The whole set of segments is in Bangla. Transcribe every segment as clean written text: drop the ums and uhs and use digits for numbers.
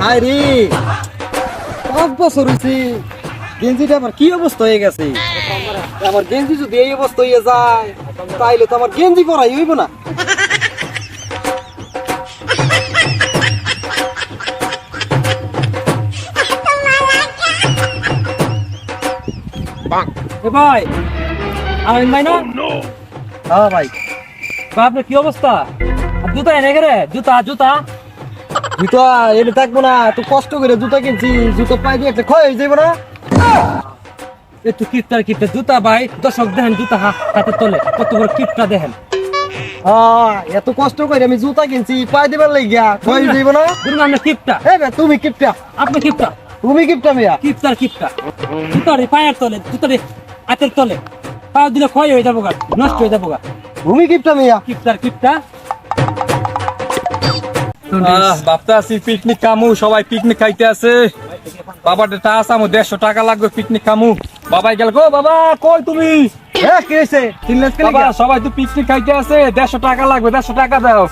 আরে 5 বছর হয়েছে গেঞ্জিটা আমার কি অবস্থা হয়ে গেছে। আমার গেঞ্জি যদি এই অবস্থা হয়ে যায় তাইলে তো আমার গেঞ্জি পরাই হইব না। ভাই আমিন ভাই না? হ্যাঁ ভাই, আপনার কি অবস্থা? জুতা এনে রে, জুতা জুতা জুতা এনে থাকবো না, তো কষ্ট করে জুতা কিনছি, জুতো পাই দিয়ে একটা ক্ষয় হয়ে যাবো না। একটু কিপটার কিপটা জুতা ভাই, দর্শক দেখেন জুতা হাতে তোলে কত বড় কিপটা দেখেন। এত কষ্ট করে আমি জুতা কিনছি পাই দিবার লাগিয়া ক্ষয় হয়ে যাবো না। বলুন আপনার কিপটা, তুমি কিপটা, আপনি কিপটা, তুমি কিপটা মিয়া। কিপটার কিপটা জুতারে পায়ের তলে, জুতারে হাতের তলে পা দিলে ক্ষয় হয়ে যাবো গা, নষ্ট হয়ে যাবো গা। তুমি কিপটা মিয়া। কিপটার কিপটা ভাবতে আছি পিকনিক কামু, সবাই পিকনিক খাইতে আছে। বাবার টাকা আমু 150 টাকা লাগবে পিকনিক কামু। বাবাই গেল গো, বাবা কই তুমি? কি হয়েছে? বাবা সবাই তো পিকনিক খাইতে আছে, 150 টাকা লাগবে, 150 টাকা দাও।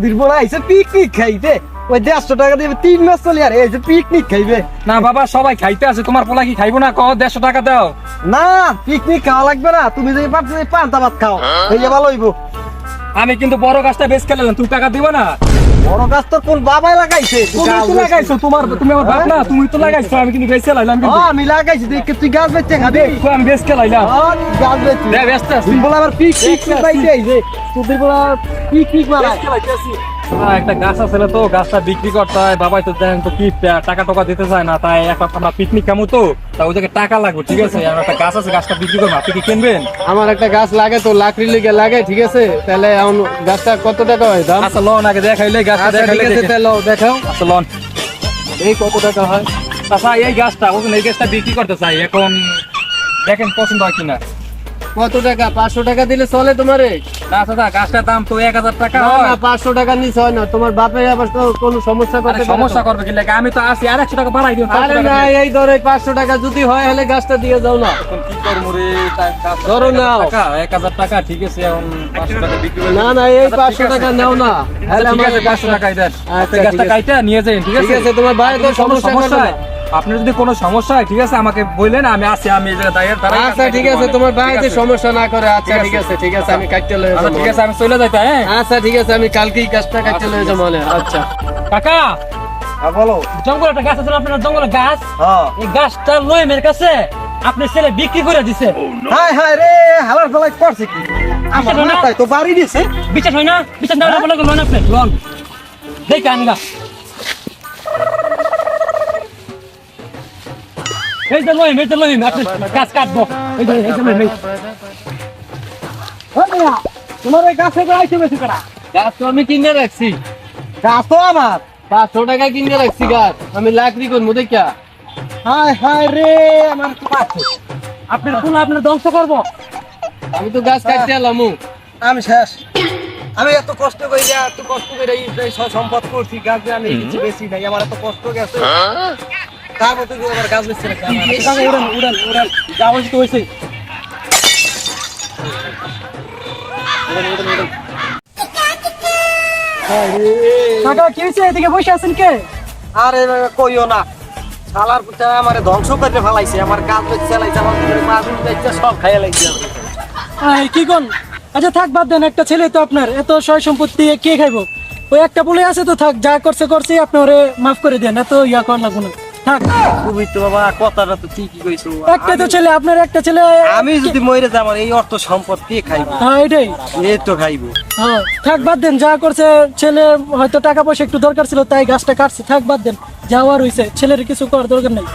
বীরবল আইছে পিকনিক খাইতে, ওই 150 টাকা দিয়ে 3 মাস চলে আর এই যে পিকনিক খাইবে। না বাবা সবাই খাইতে আছে, তোমার পোলা কি খাইবো না? কও 150 টাকা দাও। না পিকনিক খাওয়া লাগবে না, তুমি যদি পান্তা ভাত খাও এই যে ভালো হইব। আমি কিন্তু বড় গাছটা বেশ খেলাম, তুমি টাকা দিবা না? বড় গাছ তো কোন বাবাই লাগাইছে? তুমি তো লাগাইছো, তুমি আমার বাপ না, তুমি তো লাগাইছো, আমি কিন্তু বেশ খেলাইলাম। আমি লাগাইছি, তুই গাছ বেচতে খাবি? আমি বেশ খেলাইলাম। গাছ বেচছি ব্যস্ত আছি। বলে আবার পিকনিক খাইতে আইছে, তোদের বলা পিকনিক মারায়। একটা গাছ আছে তো, গাছটা বিক্রি করতে হয়। বাবাই তো দেখেন তো কি টাকা টাকা দিতে চায় না, তাই একটা আমরা পিকনিক কামু তো, তা ওই জায়গায় টাকা লাগবে। ঠিক আছে, আমার একটা গাছ আছে, গাছটা বিক্রি করবো, আপনি কি কিনবেন? আমার একটা গাছ লাগে তো, লাকড়ি লেগে লাগে, ঠিক আছে? তাহলে এখন গাছটা কত টাকা হয় দাম? আচ্ছা লন আগে দেখাইলে, গাছটা আচ্ছা, ঠিক দেখাইলে আছে, তাহলে দেখাও। আচ্ছা লন। এই কত টাকা হয়? আচ্ছা এই গাছটা, বুঝুন এই গাছটা বিক্রি করতে চাই, এখন দেখেন পছন্দ হয় কিনা। কত টাকা? 500 টাকা দিলে চলে তোমারে? না দাদা, গাছটার দাম তো 1000 টাকা না, হয়। না, 500 টাকা নিচে হয় না। তোমার বাপে আবার তো কোনো সমস্যা আরে করতে পারে সমস্যা তো। করবে কি লাগে? আমি তো আছি, আর 100 টাকা বাড়াই দিন। আরে না, এই ধরো, এই 500 টাকা যদি হয় হলে গাছটা দিয়ে যাও না। কি করবো রে? ধরো নাও। 1000 টাকা, ঠিক আছে, এখন 500 টাকা বিক্রি করে। না না, এই 500 টাকা নাও না। হলে ঠিক আমার আছে, 500 টাকাই দেন। আচ্ছা, গাছটা ঠিক আছে। কাইটা নিয়ে যাই, ঠিক ঠিক আছে? আছে, তোমার ভাই তো যদি কোনো সমস্যা করবে হয়, না। আপনার যদি কোনো সমস্যা হয়, ঠিক আছে, আমাকে বললেন, আমি আছি, আমি এই জায়গায় দাঁড়াই। আচ্ছা ঠিক আছে, তোমার ভাই ঠিক যে আছে। সমস্যা না করে। আচ্ছা ঠিক ঠিক আছে। আছে, ঠিক আছে, আমি কাটতে লয়ে আচ্ছা যাবো। ঠিক আছে, আমি চলে যাইতে। হ্যাঁ আচ্ছা ঠিক আছে, আমি কালকেই গাছটা কাটতে লয়ে যাবো। আচ্ছা কাকা, বলো। জঙ্গল একটা গাছ আছে না আপনার, জঙ্গলের গাছ, হ্যাঁ এই গাছটা লয়েমের কাছে আপনার ছেলে বিক্রি করে দিছে। হায় হায় রে, হালার ফলাই করছে কি? আমার বিশ্বাস হয় না? মাথায় তো বাড়ি দিছে। বিচার হয় না? বিচার না হলে লোন আপনি লোন দেখে আনগা। এই যে লইম, এই যে লইম, আপনি গাছ কাটবো। এই যে লইম, এই। ওই মিয়া, তোমার ওই গাছে করে আইছে বেশি করা। গাছ তো আমি কিনে রাখছি, গাছ তো আমার। 500 টাকা কিনে রাখছি গাছ। আমি লাকড়ি করবো দেখিয়া। হায় হায় রে, আমার তো পাচ্ছে। আপনার ফুল আপনার ধ্বংস করবো। আমি তো গাছ কাটতে এলাম। আমি শেষ। আমি এত কষ্ট করে এই সম্পদ করছি, গাছে আমি কিছু বেশি নাই, আমার এত কষ্ট গেছে। তার মধ্যে দিয়ে আবার গাছ বেশি রাখি। উড়ান উড়ান উড়ান, যা হয়েছে তো হয়েছে। কাকা কি হয়েছে? এদিকে বসে আছেন কে? আরে কইও না, শালার পুতা আমারে ধ্বংস করে ফেলাইছে, আমার গাছ বেশি চালাইছে, আমার মাছ যাইছে সব খাইয়া লাগছে। কি কোন? আচ্ছা থাক, বাদ দেন। একটা ছেলে তো আপনার, এত সয় সম্পত্তি কে খাইবো? ওই একটা বলে আছে তো, থাক, যা করছে করছে, আপনি ওরে মাফ করে দেন, এত ইয়া কর লাগবো না, থাক। তুমি তো বাবা কথাটা তো ঠিকই কইছো। একটা তো ছেলে আপনার, একটা ছেলে। আমি যদি মরে যাই, আমার এই অর্থ সম্পদ কে খাইবো? হ্যাঁ এটাই। এই তো খাইবো। হ্যাঁ থাক, বাদ দেন। যা করছে ছেলে, হয়তো টাকা পয়সা একটু দরকার ছিল তাই গাছটা কাটছে, থাক বাদ দেন। যাওয়ার হইছে, ছেলের কিছু করার দরকার নেই।